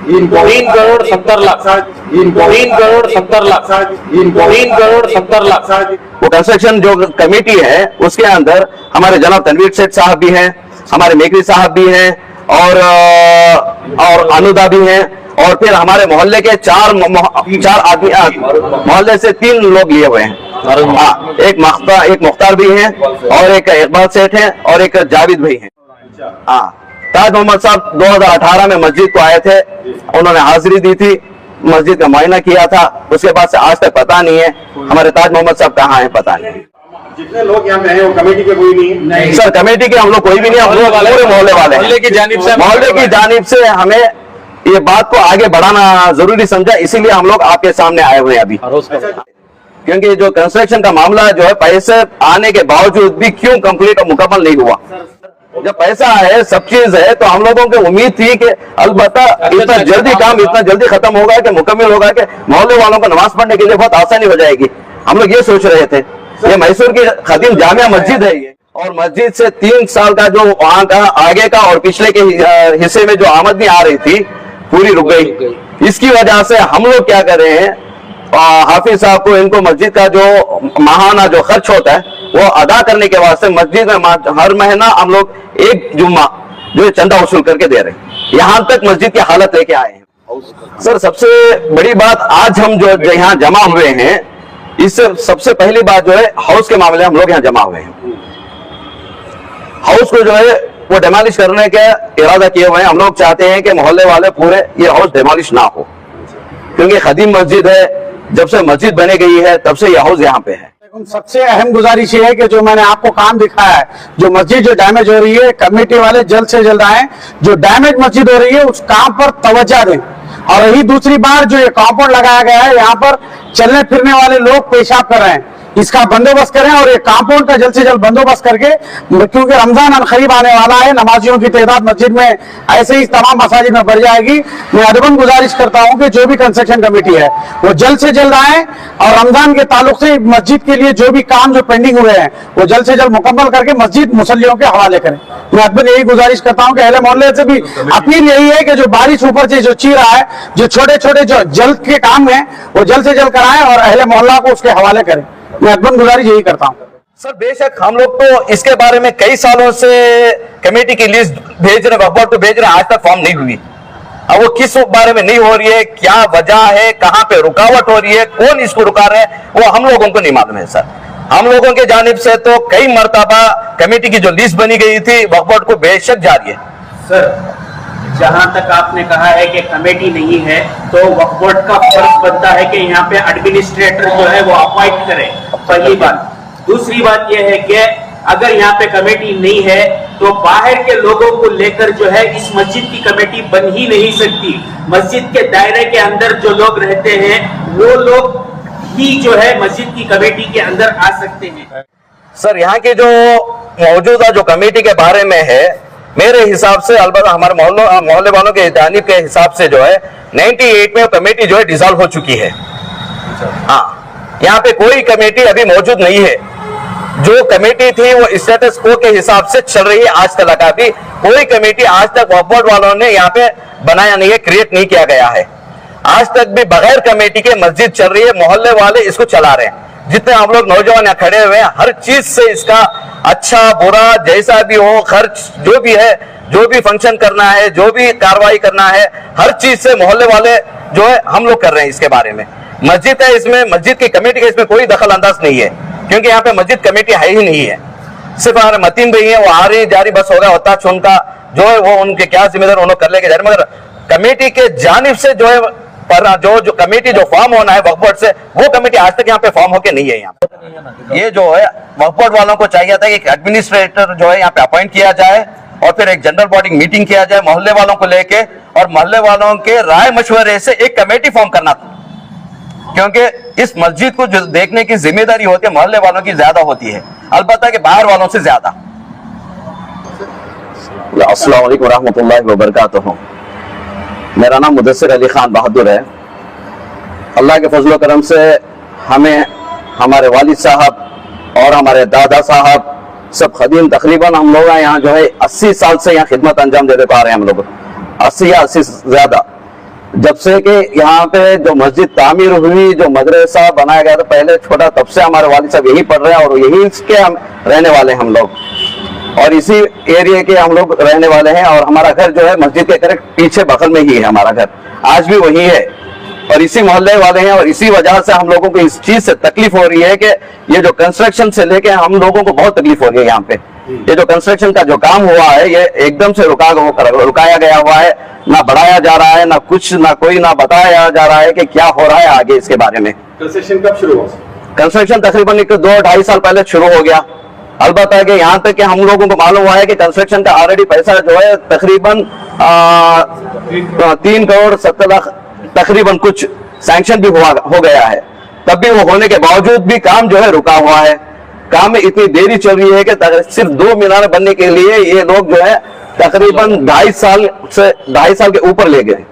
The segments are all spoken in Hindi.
3 करोड़ 70 लाख 3 करोड़ 70 लाख 3 करोड़ 70 लाख। वो कंस्ट्रक्शन जो कमेटी है उसके अंदर हमारे जनाब तनवीर सेठ साहब भी हैं, हमारे मेकरी साहब भी हैं और अनुदा भी हैं, और फिर हमारे मोहल्ले के चार आदमी, मोहल्ले से 3 लोग लिए हुए हैं। एक मुख्तार भी हैं और एक इकबाल सेठ हैं और एक जावेद भाई हैं। हाँ, ताज मोहम्मद साहब 2018 में मस्जिद को आए थे, उन्होंने हाजिरी दी थी, मस्जिद का मुआयना किया था, उसके बाद से आज तक पता नहीं है हमारे ताज मोहम्मद साहब कहाँ हैं, पता नहीं। जितने लोग यहाँ पे हैं वो कमेटी के कोई नहीं सर, कमेटी के हम लोग कोई भी नहीं, हम लोग पूरे मोहल्ले वाले, मोहल्ले की जानिब से हमें ये बात को आगे बढ़ाना जरूरी समझा, इसीलिए हम लोग आपके सामने आए हुए हैं अभी। क्योंकि जो कंस्ट्रक्शन का मामला जो है, पैसे आने के बावजूद भी क्यों कंप्लीट और मुकम्मल नहीं हुआ। जब पैसा है, सब चीज है, तो हम लोगों को उम्मीद थी कि अलबत्ता इतना जल्दी काम इतना जल्दी खत्म होगा कि मुकम्मल होगा कि मोहल्ले वालों को नमाज पढ़ने के लिए बहुत आसानी हो जाएगी। हम लोग ये सोच रहे थे। ये मैसूर की खदीम जामिया मस्जिद है ये, और मस्जिद से 3 साल का जो वहाँ का आगे का और पिछले के हिस्से में जो आमदनी आ रही थी पूरी रुक गई। इसकी वजह से हम लोग क्या कर रहे हैं, हाफिज साहब को, इनको मस्जिद का जो माहाना जो खर्च होता है वो अदा करने के वास्ते मस्जिद में हर महीना हम लोग 1 जुम्मा जो चंदा वसूल करके दे रहे हैं। यहाँ तक मस्जिद की हालत लेके आए हैं। सर, सबसे बड़ी बात आज हम जो यहाँ जमा हुए हैं, इससे सबसे पहली बात जो है हाउस के मामले हम लोग यहाँ जमा हुए हैं। हाउस को जो है वो डेमोलिश करने के इरादा किए हुए हैं। हम लोग चाहते हैं कि मोहल्ले वाले पूरे ये हाउस डेमोलिश ना हो, क्योंकि खदीम मस्जिद है, जब से मस्जिद बने गई है तब से ये हाउस यहाँ पे है। सबसे अहम गुजारिश ये है कि जो मैंने आपको काम दिखाया है, जो मस्जिद जो डैमेज हो रही है, कमेटी वाले जल्द से जल्द आए, जो डैमेज मस्जिद हो रही है उस काम पर तवज्जो दें। और रही दूसरी बार, जो ये कॉम्पाउंड लगाया गया है, यहाँ पर चलने फिरने वाले लोग पेशाब कर रहे हैं, इसका बंदोबस्त करें और ये कॉम्पाउंड का जल्द से जल्द बंदोबस्त करके, क्योंकि रमजान अल करीब आने वाला है, नमाजियों की तादाद मस्जिद में ऐसे ही तमाम मसाजिद में बढ़ जाएगी। मैं अदबन गुजारिश करता हूं कि जो भी कंस्ट्रक्शन कमेटी है वो जल्द से जल्द आए और रमजान के ताल्लुक से मस्जिद के लिए जो भी काम जो पेंडिंग हुए हैं वो जल्द से जल्द मुकम्मल करके मस्जिद मुसल्लियों के हवाले करें। मैं अदबन यही गुजारिश करता हूँ कि अहले मोहल्ले से भी अपील यही है कि जो बारिश ऊपर से जो ची रहा है, जो छोटे छोटे जो जल्द के काम है वो जल्द से जल्द कराएं और अहले मोहल्ला को उसके हवाले करें। मैं अदबन गुजारिश यही करता हूँ। सर, बेशक हम लोग तो इसके बारे में कई सालों से कमेटी की लिस्ट भेज रहे, वक्फ बोर्ड को भेज रहे, आज तक फॉर्म नहीं हुई। अब वो किस बारे में नहीं हो रही है, क्या वजह है, कहाँ पे रुकावट हो रही है, कौन इसको रुका रहे हैं, वो हम लोगों को नहीं मालूम है। सर, हम लोगों के जानिब से तो कई मरतबा कमेटी की जो लिस्ट बनी गई थी वक्फ बोर्ड को बेशक जारी है। सर, जहां तक आपने कहा है कि कमेटी नहीं है, तो वक्फ बोर्ड का फर्ज बनता है कि यहाँ पे एडमिनिस्ट्रेटर जो है वो अपॉइंट करे, पहली बात। दूसरी बात यह है कि अगर यहाँ पे कमेटी नहीं है तो बाहर के लोगों को लेकर जो है इस मस्जिद की कमेटी बन ही नहीं सकती। मस्जिद के दायरे के अंदर जो लोग रहते हैं वो लोग ही जो है मस्जिद की कमेटी के अंदर आ सकते हैं। सर, यहाँ की जो मौजूदा जो कमेटी के बारे में है, मेरे हिसाब से, अलबत्ता हमारे मोहल्ले वालों के जानिब के हिसाब से जो है 98 में कमेटी जो है डिसॉल्व हो चुकी है। हाँ, यहाँ पे कोई कमेटी अभी मौजूद नहीं है। जो कमेटी थी वो स्टेटस को के हिसाब से चल रही है। आज तक अभी कोई कमेटी आज तक वक्फ बोर्ड वालों ने यहाँ पे बनाया नहीं है, क्रिएट नहीं किया गया है। आज तक भी बगैर कमेटी के मस्जिद चल रही है, मोहल्ले वाले इसको चला रहे हैं। जितने हम लोग नौजवान यहाँ खड़े हुए हैं, हर चीज से इसका अच्छा बुरा जैसा भी हो, खर्च जो भी है, जो भी फंक्शन करना है, जो भी कार्रवाई करना है, हर चीज से मोहल्ले वाले जो है हम लोग कर रहे हैं। इसके बारे में मस्जिद है, इसमें मस्जिद की कमेटी का इसमें कोई दखल अंदाज नहीं है, क्योंकि यहाँ पे मस्जिद कमेटी है ही नहीं है। सिर्फ हमारे मतीन भाई है, वो आ रही जारी बस हो गया होता उनका जो है वो उनके क्या जिम्मेदार उन्होंने कर लेके जा रहे, मगर कमेटी के जानिब से जो है पर जो कमेटी जो फॉर्म होना है वक्फ बोर्ड से, वो कमेटी आज तक यहाँ पे फॉर्म होके नहीं है। यहाँ पे ये जो है वक्फ बोर्ड वालों को चाहिए था कि एडमिनिस्ट्रेटर जो है यहाँ पे अपॉइंट किया जाए और फिर एक जनरल बॉडी मीटिंग किया जाए मोहल्ले वालों को लेके, और मोहल्ले वालों के राय मशवरे से एक कमेटी फॉर्म करना था, क्योंकि इस मस्जिद को जो देखने की जिम्मेदारी होती है मोहल्ले वालों की ज्यादा होती है, अलबत्ता कि बाहर वालों से ज्यादा। अस्सलाम वालेकुम रहमतुल्लाहि व बरकातुहू। मेरा नाम मुदस्सिर अली खान बहादुर है। अल्लाह के फजल करम से हमें हमारे वालिद साहब और हमारे दादा साहब सब खदीम, तकरीबन हम लोग यहाँ जो है 80 साल से यहाँ खिदमत अंजाम देते पा रहे हैं। हम लोग 80 या 80 से ज्यादा जब से कि यहाँ पे जो मस्जिद तामीर हुई, जो मदरसा बनाया गया था पहले छोटा, तब से हमारे वालिद साहब यही पढ़ रहे हैं और यही के हम रहने वाले हैं हम लोग, और इसी एरिया के हम लोग रहने वाले हैं। और हमारा घर जो है मस्जिद के करेक्ट पीछे बगल में ही है हमारा घर, आज भी वही है और इसी मोहल्ले वाले हैं। और इसी वजह से हम लोगों को इस चीज से तकलीफ हो रही है कि ये जो कंस्ट्रक्शन से लेके हम लोगों को बहुत तकलीफ हो रही है। यहाँ पे ये जो कंस्ट्रक्शन का जो काम हुआ है ये एकदम से रुकाया गया हुआ है, ना बढ़ाया जा रहा है, ना कुछ, ना कोई, ना बताया जा रहा है कि क्या हो रहा है आगे इसके बारे में। कंस्ट्रक्शन कब शुरू हुआ? कंस्ट्रक्शन तकरीबन 2-2.5 साल पहले शुरू हो गया। अलबत्ता कि यहाँ तक कि हम लोगों को मालूम हुआ है कि कंस्ट्रक्शन का ऑलरेडी पैसा जो है तकरीबन 3 करोड़ 70 लाख तकरीबन कुछ सैंक्शन भी हो गया है। तब भी वो होने के बावजूद भी काम जो है रुका हुआ है। काम में इतनी देरी चल रही है कि सिर्फ 2 मीनार बनने के लिए ये लोग जो है तकरीबन 2.5 साल के ऊपर ले गए।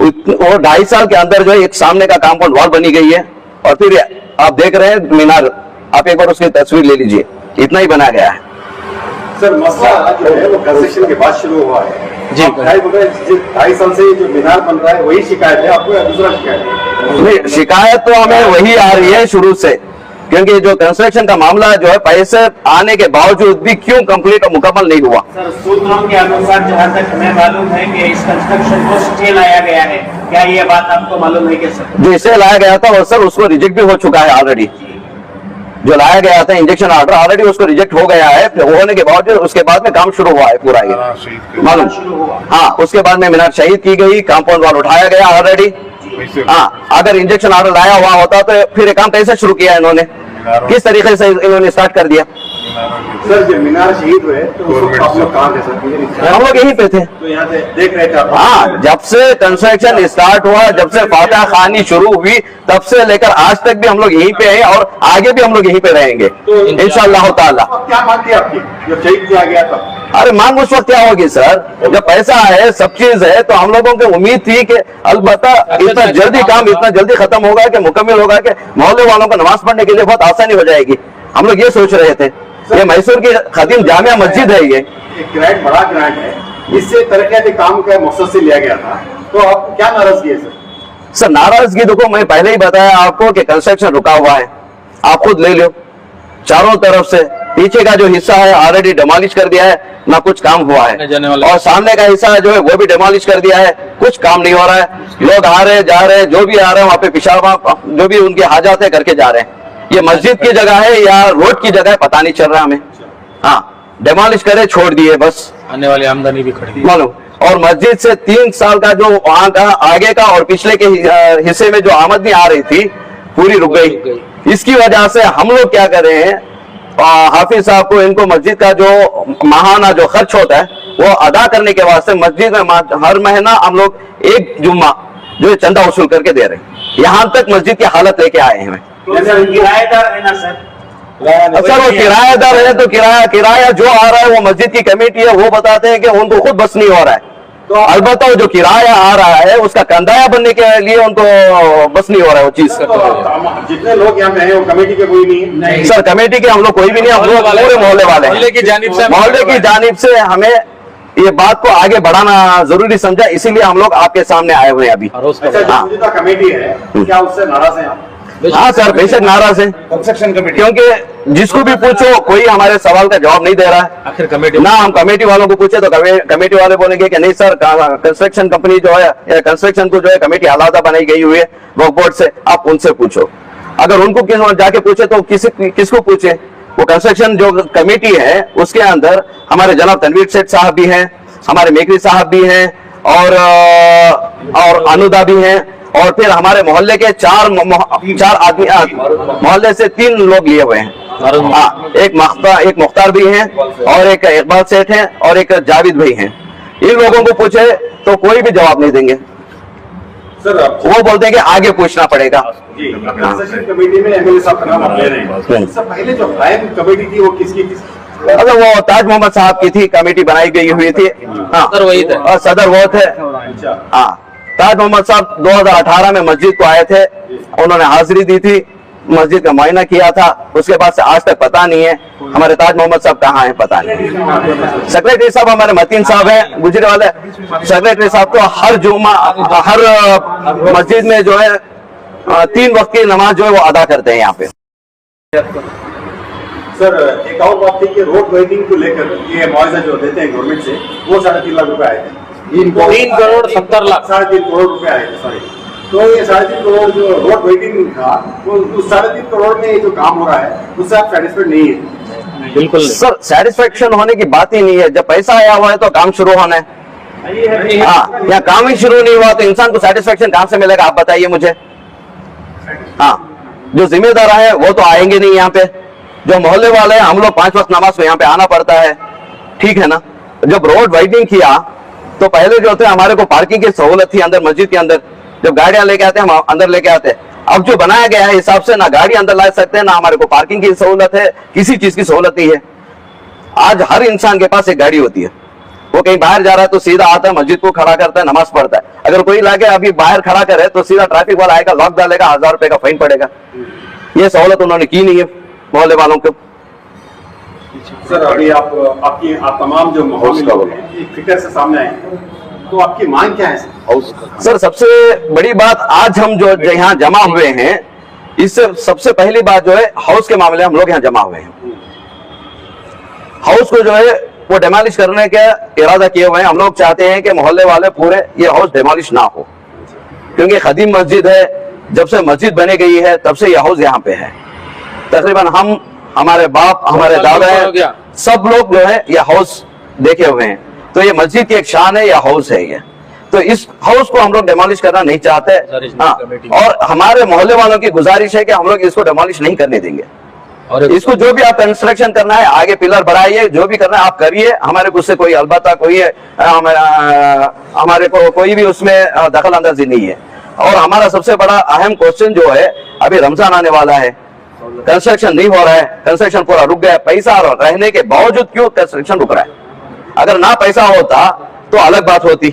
और 2.5 साल के अंदर जो है एक सामने का कंपाउंड वॉल बनी गई है और फिर आप देख रहे हैं मीनार, आप एक बार उसकी तस्वीर ले लीजिए, इतना ही बना गया है। सर मसला जो है वो कंस्ट्रक्शन के बाद शुरू हुआ है जी। 2.5 साल से जो मीनार बन रहा है वही शिकायत है आपको या दूसरा शिकायत है? नहीं, शिकायत तो हमें वही आ रही है शुरू से, क्योंकि जो कंस्ट्रक्शन का मामला जो है पैसे आने के बावजूद भी क्यों कंप्लीट और मुकम्मल नहीं हुआ। सर सूत्रों के अनुसार जहां तक हमें मालूम है कि इस कंस्ट्रक्शन को स्टे लाया गया है, क्या ये बात आपको मालूम है कि सर? जो इसे लाया गया था वो सर उसको रिजेक्ट भी हो चुका है ऑलरेडी। जो लाया गया था इंजेक्शन ऑर्डर ऑलरेडी उसको रिजेक्ट हो गया है, होने के बावजूद उसके बाद में काम शुरू हुआ है पूरा ये मालूम। हाँ, उसके बाद में मीनार शहीद की गई, कंपाउंड वॉल उठाया गया ऑलरेडी। हाँ, अगर इंजेक्शन ऑर्डर लाया हुआ होता तो फिर ये काम कैसे शुरू किया इन्होंने, किस तरीके से इन्होंने स्टार्ट कर दिया। सर जब मीनार शहीद हुए तो आप लोग कहाँ थे सर? हम लोग यहीं पे थे। तो यहाँ से देख रहे थे आप? हाँ, जब से कंस्ट्रक्शन स्टार्ट हुआ, जब से फातह खानी शुरू हुई, तब से लेकर आज तक भी हम लोग यहीं पे हैं और आगे भी हम लोग यहीं पे रहेंगे इंशाअल्लाह ताला। क्या मांग थी आपकी जब शहीद किया गया था? अरे मांग उस वक्त क्या होगी सर, जब पैसा है, सब चीज है, तो हम लोगों को उम्मीद थी कि अलबत्ता इतना जल्दी काम इतना जल्दी खत्म होगा कि मुकम्मल होगा कि मोहल्ले वालों को नमाज पढ़ने के लिए बहुत आसानी हो जाएगी। हम लोग ये सोच रहे थे। ये मैसूर की खदीम जामिया मस्जिद है, ये ग्रांट बड़ा ग्रांट है, इससे तरक्याती काम का मकसद से लिया गया था, तो आप क्या नाराजगी है सर? सर नाराजगी देखो, मैं पहले ही बताया आपको कि कंस्ट्रक्शन रुका हुआ है, आप खुद ले लो। चारों तरफ से पीछे का जो हिस्सा है ऑलरेडी डिमोलिश कर दिया है, ना कुछ काम हुआ है, और सामने का हिस्सा जो है वो भी डिमोलिश कर दिया है, कुछ काम नहीं हो रहा है। लोग आ रहे जा रहे, जो भी आ रहे हैं वहां पे पेशाब जो भी उनके हाजात है करके जा रहे हैं। ये मस्जिद की जगह है या रोड की जगह है पता नहीं चल रहा हमें। हाँ, डिमोलिश करे छोड़ दिए बस, आने वाली आमदनी भी खड़ी मालूम। और मस्जिद से 3 साल का जो वहां का आगे का और पिछले के हिस्से में जो आमदनी आ रही थी पूरी रुक गई। इसकी वजह से हम लोग क्या कर रहे हैं, हाफिज साहब को, इनको मस्जिद का जो माहाना जो खर्च होता है वो अदा करने के वास्ते मस्जिद में हर महीना हम लोग 1 जुम्मा जो चंदा वसूल करके दे रहे हैं। यहाँ तक मस्जिद की हालत लेके आए हैं। किराएदार है ना सर? सर वो किराएदार है तो किराया जो आ रहा है वो मस्जिद की कमेटी है, वो बताते हैं कि उनको खुद बस नहीं हो रहा है। तो अलबत्ता वो जो किराया आ रहा है उसका कंदाया बनने के लिए उनको बस नहीं हो रहा है वो चीज। जितने लोग यहाँ पे हैं वो कमेटी के कोई नहीं? सर कमेटी के हम लोग कोई भी नहीं, हम लोग पूरे मोहल्ले वाले हैं। मोहल्ले की जानिब से हमें ये बात को आगे बढ़ाना जरूरी समझा, इसीलिए हम लोग आपके सामने आए हुए हैं अभी। अच्छा, जो कमेटी है क्या उससे नाराज है आप? हाँ सर, बेशक नाराज है, कंस्ट्रक्शन कमेटी, क्योंकि जिसको भी पूछो कोई हमारे सवाल का जवाब नहीं दे रहा है। आखिर कमेटी ना हम कमेटी वालों को पूछे तो कमेटी वाले बोलेंगे कि नहीं सर, कंस्ट्रक्शन कंपनी जो है या कंस्ट्रक्शन को जो है कमेटी आलादा बनाई गई हुई है वक्फ बोर्ड से, आप उनसे पूछो। अगर उनको जाके पूछे तो किसको पूछे? वो कंस्ट्रक्शन जो कमेटी है उसके अंदर हमारे जनाब तनवीर सेठ साहब भी हैं, हमारे मेकरी साहब भी हैं और अनुदा भी हैं, और फिर हमारे मोहल्ले के 4 आदमी, मोहल्ले से 3 लोग लिए हुए हैं। एक मुख्तार भी हैं और एक इकबाल सेठ हैं और एक जावेद भाई हैं। इन लोगों को पूछे तो कोई भी जवाब नहीं देंगे सर। वो बोलते हैं कि आगे पूछना पड़ेगा। कंस्ट्रक्शन कमेटी में एमएलए साहब का नाम आप ले रहे हैं, इससे पहले जो प्राइम कमेटी थी वो किसकी थी? अच्छा, वो ताज मोहम्मद साहब की थी, कमेटी बनाई गई हुई थी। हाँ, वही थे और सदर वो थे। हाँ, ताज मोहम्मद साहब 2018 में मस्जिद को आए थे, उन्होंने हाजिरी दी थी, मस्जिद का मुआयना किया था, उसके बाद से आज तक पता नहीं है हमारे ताज मोहम्मद साहब कहाँ हैं पता नहीं। सेक्रेटरी साहब हमारे मतीन साहब हैं गुजरे वाले सेक्रेटरी साहब, तो हर जुम्मा हर मस्जिद में जो है 3 वक्त की नमाज जो है वो अदा करते हैं यहाँ पे। सर एक और बात थी कि रोड वाइडनिंग को लेकर ये मुआवजा जो देते हैं गवर्नमेंट से वो 3.5 लाख रुपए आए थे। 3 करोड़ 70 लाख 3.5 करोड़ रुपए आए थे, सॉरी। तो ये 3.5 करोड़ जो रोड वाइडनिंग था वो उस 3.5 करोड़ में जो काम हो रहा है उससे आप सेटिस्फाइड नहीं है? बिल्कुल सर सेटिस्फेक्शन होने की बात ही नहीं है, जब पैसा आया हुआ है तो काम शुरू होना है। हाँ, यहाँ काम ही शुरू नहीं हुआ तो इंसान को सेटिस्फेक्शन कहाँ से मिलेगा आप बताइए मुझे। हाँ, जो जिम्मेदार है वो तो आएंगे नहीं यहाँ पे, जो मोहल्ले वाले हैं हम लोग 5 वक्त नमाज में यहाँ पे आना पड़ता है, ठीक है ना। जब रोड वाइडनिंग किया तो पहले जो थे हमारे को पार्किंग की सहूलत थी अंदर मस्जिद के अंदर, जब गाड़ियां लेके आते हम अंदर लेके आते। अब जो बनाया गया है हिसाब से ना गाड़ी अंदर ला सकते हैं ना हमारे को पार्किंग की सहूलत है, किसी चीज की सहूलत नहीं है। आज हर इंसान के पास एक गाड़ी होती है, वो कहीं बाहर जा रहा है तो सीधा आता है मस्जिद को खड़ा करता है नमाज पढ़ता है। अगर कोई लाके अभी बाहर खड़ा करे तो सीधा ट्रैफिक वाला आएगा, लॉक डालेगा, 1000 रुपए का फाइन पड़ेगा। ये सहूलत उन्होंने की नहीं है मोहल्ले वालों को। सर अभी आप तमाम जो मोहल्ले लोग हैं ये फिक्र से सामने आए, तो आपकी मांग क्या है सर? सबसे बड़ी बात आज हम जो यहाँ जमा हुए हैं, इससे सबसे पहली बात जो है हाउस के मामले हम लोग यहाँ जमा हुए हैं। हाउस को जो है वो डेमोलिश करने का इरादा किए हुए हैं। हम लोग चाहते हैं कि मोहल्ले वाले पूरे ये हाउस डेमोलिश ना हो, क्योंकि खदीम मस्जिद है, जब से मस्जिद बनी गई है तब से यह हाउस यहाँ पे है। तकरीबन हम, हमारे बाप, हमारे दादा है, सब लोग जो है ये हाउस देखे हुए हैं। तो ये मस्जिद की एक शान है, यह हाउस है ये। तो इस हाउस को हम लोग डेमोलिश करना नहीं चाहते। हाँ, और हमारे मोहल्ले वालों की गुजारिश है कि हम लोग इसको डेमोलिश नहीं करने देंगे। और इसको जो भी आप कंस्ट्रक्शन करना है, आगे पिलर बढ़ाइए, जो भी करना है आप करिए, हमारे को उससे कोई अलबत्ता कोई हमारे को कोई भी उसमें दखल अंदाजी नहीं है। और हमारा सबसे बड़ा अहम क्वेश्चन जो है, अभी रमजान आने वाला है, कंस्ट्रक्शन नहीं हो रहा है, कंस्ट्रक्शन पूरा रुक गया है। पैसा रहने के बावजूद क्यों कंस्ट्रक्शन रुक रहा है? अगर ना पैसा होता तो अलग बात होती,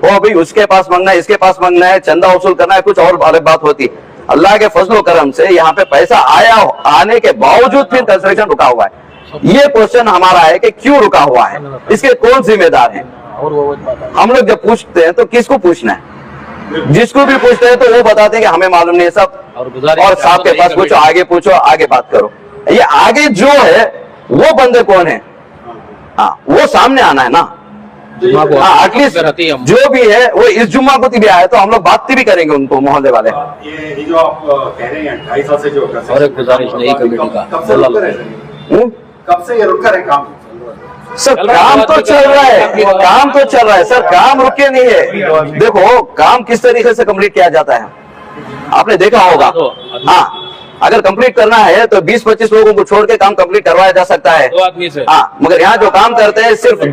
वो अभी उसके पास मांगना है, इसके पास मांगना है, चंदा वसूल करना है, कुछ और अलग बात होती। अल्लाह के फजलो करम से यहाँ पे पैसा आया, आने के बावजूद फिर कंस्ट्रक्शन रुका हुआ है। ये क्वेश्चन हमारा है कि क्यों रुका हुआ है, इसके कौन जिम्मेदार है? हम लोग जब पूछते हैं तो किसको पूछना है? जिसको भी पूछते हैं तो वो बताते हैं कि हमें मालूम नहीं सब, और साहब के पास पूछो, आगे पूछो, आगे बात करो। ये आगे जो है वो बंदे कौन है? हाँ, वो सामने आना है ना। हाँ, एटलीस्ट जो भी है वो इस जुम्मा को भी आया तो हम लोग बात भी करेंगे उनको, मोहल्ले वाले। ये जो आप कह रहे हैं 2.5 साल से जो और एक गुजारिश नहीं कमेटी का, कब से ये रुक कर है काम? सर काम तो चल रहा है, काम तो चल रहा है सर, काम रुके नहीं है। देखो काम किस तरीके से कंप्लीट किया जाता है आपने देखा होगा। हाँ, अगर कंप्लीट करना है तो 20-25 लोगों को छोड़ के काम कंप्लीट करवाया जा सकता है 2 आदमी से। हाँ, मगर यहाँ जो काम करते हैं सिर्फ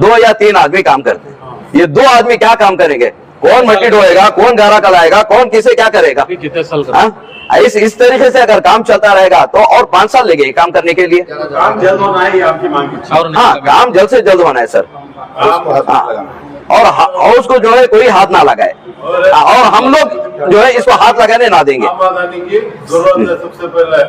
2 या 3 आदमी काम करते हैं। ये 2 आदमी क्या काम करेंगे? कौन मट्टी ढोएगा, कौन गारा कलाएगा, कौन किसे क्या करेगा? कितने साल इस तरीके से अगर काम चलता रहेगा तो और 5 साल लगेंगे काम करने के लिए। काम जल्द होना है, ये आपकी मांग है? हाँ, काम जल्द से जल्द होना है सर। और हाउस को जो है कोई हाथ ना लगाए, और हम लोग जो है इसको हाथ लगाने ना देंगे। सबसे पहले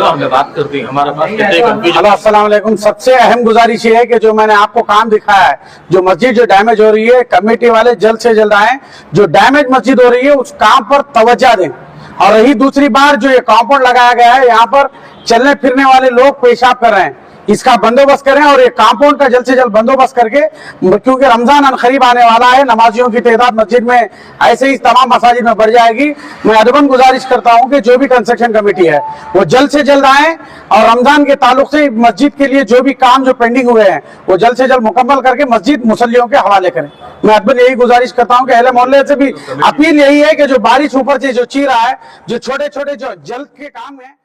हमने बात करती हमारे पास हेलो अस्सलाम वालेकुम। सबसे अहम गुजारिश ये है कि जो मैंने आपको काम दिखाया है, जो मस्जिद जो डैमेज हो रही है, कमेटी वाले जल्द से जल्द आए, जो डैमेज मस्जिद हो रही है उस काम पर तवज्जो दें। और रही दूसरी बार जो ये कॉम्पाउंड लगाया गया है, यहाँ पर चलने फिरने वाले लोग पेशाब कर रहे हैं, इसका बंदोबस्त करें और ये कंपाउंड का जल्द से जल्द बंदोबस्त करके, क्योंकि रमजान अनकरीब आने वाला है, नमाजियों की तादाद मस्जिद में ऐसे ही तमाम मसाजिद में बढ़ जाएगी। मैं अदबन गुजारिश करता हूं कि जो भी कंस्ट्रक्शन कमेटी है वो जल्द से जल्द आए और रमजान के ताल्लुक से मस्जिद के लिए जो भी काम जो पेंडिंग हुए हैं वो जल्द से जल्द मुकम्मल करके मस्जिद मुसल्लियों के हवाले करें। मैं अदबन यही गुजारिश करता हूँ कि अहले मोहल्ले से भी अपील यही है कि जो बारिश ऊपर से जो ची रहा है, जो छोटे छोटे जो जल्द के काम है